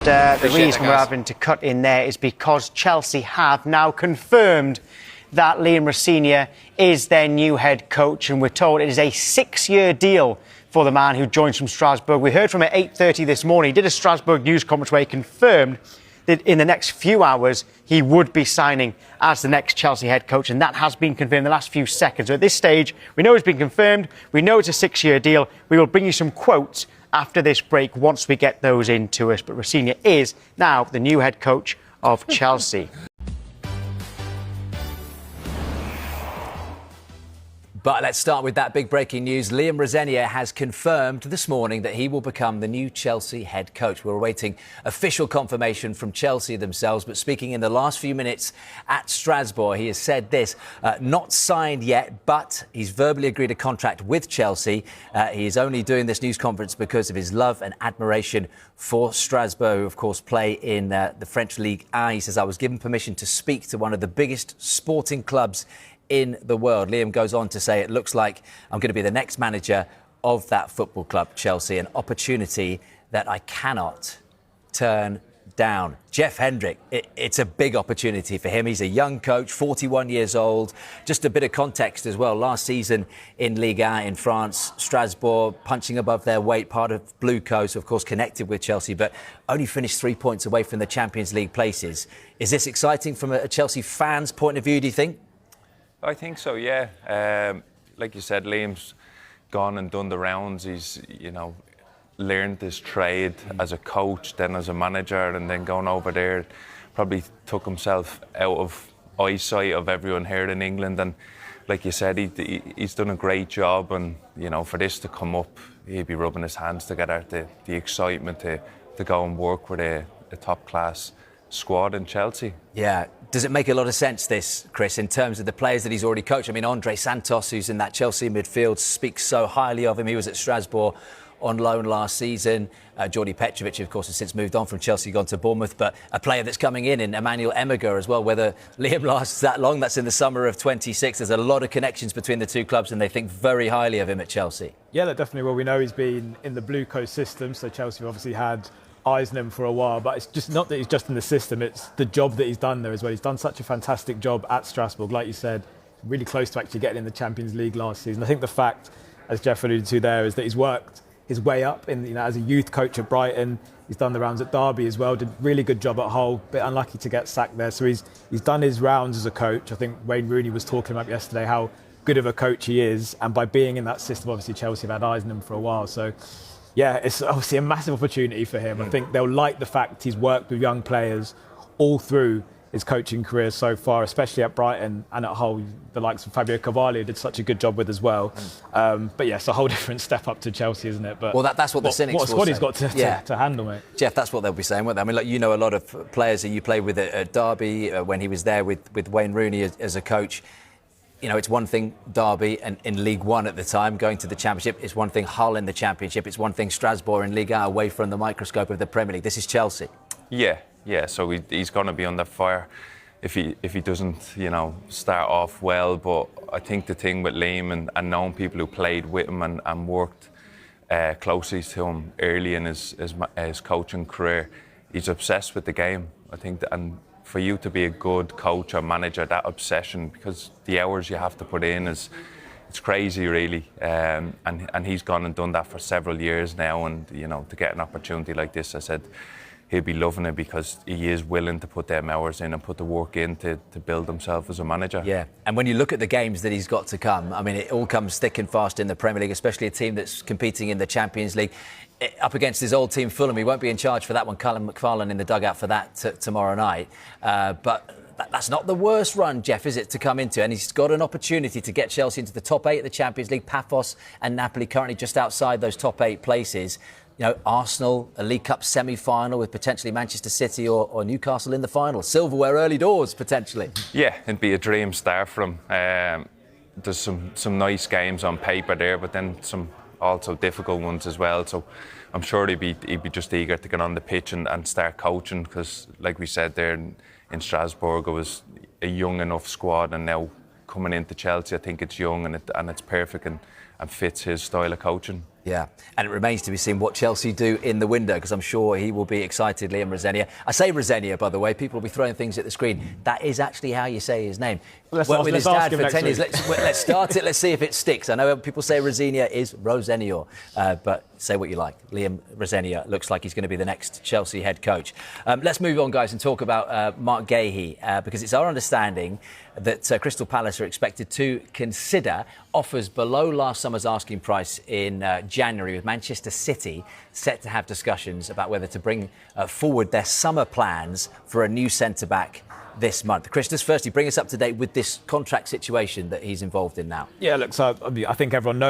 The reason we're having to cut in there is because Chelsea have now confirmed that Liam Rosenior is their new head coach, and we're told it is a 6-year deal for the man who joins from Strasbourg. We heard from him at 8:30 this morning. He did a Strasbourg news conference where he confirmed that in the next few hours he would be signing as the next Chelsea head coach, and that has been confirmed in the last few seconds. So at this stage, we know it's been confirmed. We know it's a 6-year deal. We will bring you some quotes after this break once we get those into us. But Rosenior is now the new head coach of Chelsea. But let's start with that big breaking news. Liam Rosenior has confirmed this morning that he will become the new Chelsea head coach. We're awaiting official confirmation from Chelsea themselves, but speaking in the last few minutes at Strasbourg, he has said this, not signed yet, but he's verbally agreed a contract with Chelsea. He is only doing this news conference because of his love and admiration for Strasbourg, who of course play in the French Ligue 1. He says, I was given permission to speak to one of the biggest sporting clubs in the world. Liam goes on to say, it looks like I'm going to be the next manager of that football club, Chelsea, an opportunity that I cannot turn down. Jeff Hendrick, it's a big opportunity for him. He's a young coach, 41 years old. Just a bit of context as well. Last season in Ligue 1 in France, Strasbourg punching above their weight, part of Blue Coast, of course, connected with Chelsea, but only finished 3 points away from the Champions League places. Is this exciting from a Chelsea fan's point of view, do you think? I think so, yeah. Like you said, Liam's gone and done the rounds. He's, learned his trade as a coach, then as a manager, and then going over there, probably took himself out of eyesight of everyone here in England. And like you said, he's done a great job. And, for this to come up, he'd be rubbing his hands together, the excitement to go and work with a top-class squad in Chelsea. Yeah. Does it make a lot of sense, this, Chris, in terms of the players that he's already coached? I mean, Andre Santos, who's in that Chelsea midfield, speaks so highly of him. He was at Strasbourg on loan last season. Jordi Petrovic, of course, has since moved on from Chelsea, gone to Bournemouth. But a player that's coming in Emmanuel Emega as well. Whether Liam lasts that long, that's in the summer of 26. There's a lot of connections between the two clubs, and they think very highly of him at Chelsea. Yeah, definitely. Well, we know he's been in the Blue Coast system, so Chelsea have obviously had eyes on him for a while, but it's just not that he's just in the system, it's the job that he's done there as well. He's done such a fantastic job at Strasbourg, like you said, really close to actually getting in the Champions League last season. I think the fact, as Jeff alluded to there, is that he's worked his way up in, as a youth coach at Brighton. He's done the rounds at Derby as well, did a really good job at Hull, bit unlucky to get sacked there. So he's done his rounds as a coach. I think Wayne Rooney was talking about yesterday how good of a coach he is, and by being in that system, obviously Chelsea have had eyes on him for a while. So yeah, it's obviously a massive opportunity for him. I think they'll like the fact he's worked with young players all through his coaching career so far, especially at Brighton and at Hull, the likes of Fabio Carvalho did such a good job with as well. But yeah, it's a whole different step up to Chelsea, isn't it? But well, that's what the cynics will say. What a squad he's got to handle, mate. Jeff, that's what they'll be saying, won't they? I mean, like, a lot of players that you played with at Derby when he was there with Wayne Rooney as a coach. It's one thing Derby and in League One at the time, going to the Championship. It's one thing Hull in the Championship. It's one thing Strasbourg in Ligue 1, away from the microscope of the Premier League. This is Chelsea. Yeah. So he's going to be under fire if he doesn't, start off well. But I think the thing with Liam and knowing people who played with him and worked closely to him early in his coaching career, he's obsessed with the game. I think and for you to be a good coach or manager, that obsession, because the hours you have to put in it's crazy, really. And he's gone and done that for several years now. And, to get an opportunity like this, I said he'll be loving it because he is willing to put them hours in and put the work in to build himself as a manager. Yeah, and when you look at the games that he's got to come, I mean, it all comes thick and fast in the Premier League, especially a team that's competing in the Champions League. Up against his old team, Fulham, he won't be in charge for that one. Callum McFarlane in the dugout for that tomorrow night. But that's not the worst run, Jeff, is it, to come into? And he's got an opportunity to get Chelsea into the top 8 of the Champions League. Paphos and Napoli currently just outside those top 8 places. Arsenal, a League Cup semi-final with potentially Manchester City or Newcastle in the final. Silverware early doors, potentially. Yeah, it'd be a dream start for him. There's some nice games on paper there, but then some also difficult ones as well. So I'm sure he'd be just eager to get on the pitch and start coaching, because, like we said there in Strasbourg, it was a young enough squad, and now coming into Chelsea, I think it's young and it's perfect. And fits his style of coaching. Yeah, and it remains to be seen what Chelsea do in the window, because I'm sure he will be excited, Liam Rosenior. I say Rosenior, by the way. People will be throwing things at the screen. That is actually how you say his name. Let's Worked with his ask dad him for 10 years. next Let's start it. Let's see if it sticks. I know people say Rosenior is Rosenior, but say what you like. Liam Rosenior looks like he's going to be the next Chelsea head coach. Let's move on, guys, and talk about Mark Gahey, because it's our understanding that Crystal Palace are expected to consider offers below last summer's asking price in January, with Manchester City set to have discussions about whether to bring forward their summer plans for a new centre-back this month. Chris, just firstly, bring us up to date with this contract situation that he's involved in now. Yeah, look, so I think everyone knows